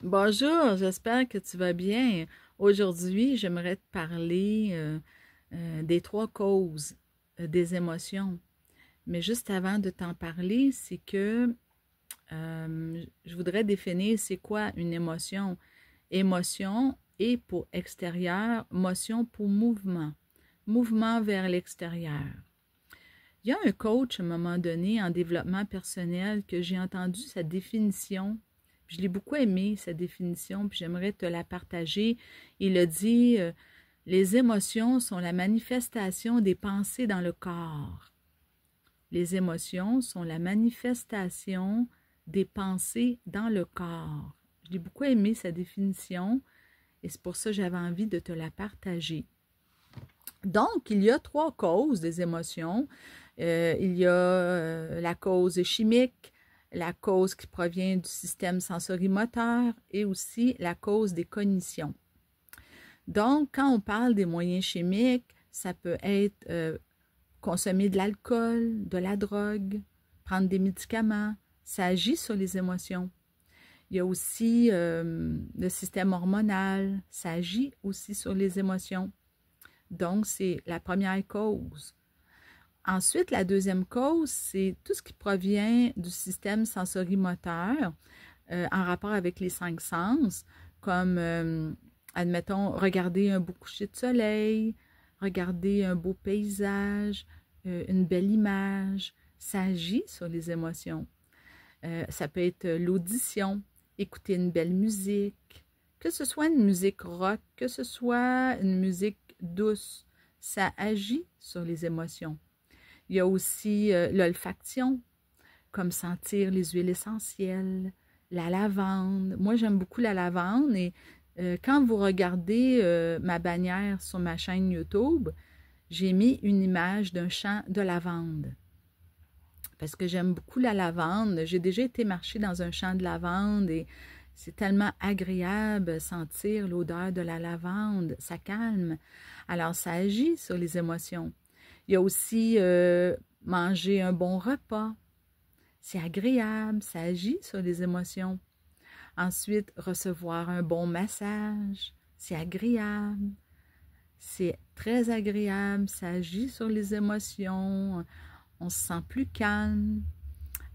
Bonjour, j'espère que tu vas bien. Aujourd'hui, j'aimerais te parler des trois causes des émotions. Mais juste avant de t'en parler, c'est que je voudrais définir c'est quoi une émotion. Émotion et pour extérieur, motion pour mouvement. Mouvement vers l'extérieur. Il y a un coach à un moment donné en développement personnel que j'ai entendu sa définition. Je l'ai beaucoup aimé, sa définition, puis j'aimerais te la partager. Il a dit les émotions sont la manifestation des pensées dans le corps. Les émotions sont la manifestation des pensées dans le corps. Je l'ai beaucoup aimé, sa définition, et c'est pour ça que j'avais envie de te la partager. Donc, il y a trois causes des émotions. Il y a la cause chimique, la cause qui provient du système sensorimoteur et aussi la cause des cognitions. Donc, quand on parle des moyens chimiques, ça peut être consommer de l'alcool, de la drogue, prendre des médicaments. Ça agit sur les émotions. Il y a aussi le système hormonal. Ça agit aussi sur les émotions. Donc, c'est la première cause. Ensuite, la deuxième cause, c'est tout ce qui provient du système sensorimoteur en rapport avec les cinq sens, comme, admettons, regarder un beau coucher de soleil, regarder un beau paysage, une belle image. Ça agit sur les émotions. Ça peut être l'audition, écouter une belle musique, que ce soit une musique rock, que ce soit une musique douce, ça agit sur les émotions. Il y a aussi l'olfaction, comme sentir les huiles essentielles, la lavande. Moi, j'aime beaucoup la lavande et quand vous regardez ma bannière sur ma chaîne YouTube, j'ai mis une image d'un champ de lavande. Parce que j'aime beaucoup la lavande. J'ai déjà été marcher dans un champ de lavande et c'est tellement agréable sentir l'odeur de la lavande. Ça calme. Alors, ça agit sur les émotions. Il y a aussi manger un bon repas. C'est agréable, ça agit sur les émotions. Ensuite, recevoir un bon massage. C'est agréable. C'est très agréable, ça agit sur les émotions. On se sent plus calme.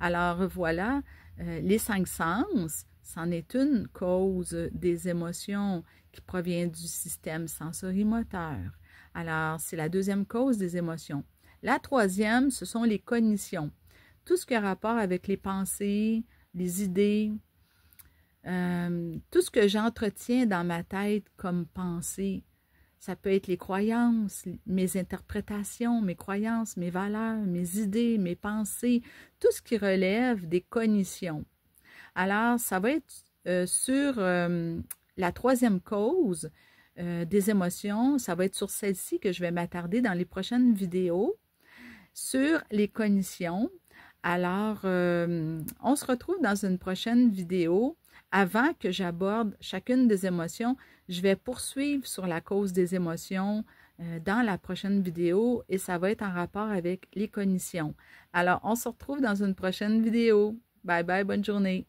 Alors voilà, les cinq sens, c'en est une cause des émotions qui provient du système sensorimoteur. Alors, c'est la deuxième cause des émotions. La troisième, ce sont les cognitions. Tout ce qui a rapport avec les pensées, les idées, tout ce que j'entretiens dans ma tête comme pensée. Ça peut être les croyances, mes interprétations, mes croyances, mes valeurs, mes idées, mes pensées, tout ce qui relève des cognitions. Alors, ça va être sur la troisième cause des émotions, ça va être sur celle-ci que je vais m'attarder dans les prochaines vidéos, sur les cognitions. Alors, on se retrouve dans une prochaine vidéo. Avant que j'aborde chacune des émotions, je vais poursuivre sur la cause des émotions dans la prochaine vidéo et ça va être en rapport avec les cognitions. Alors, on se retrouve dans une prochaine vidéo. Bye bye, bonne journée.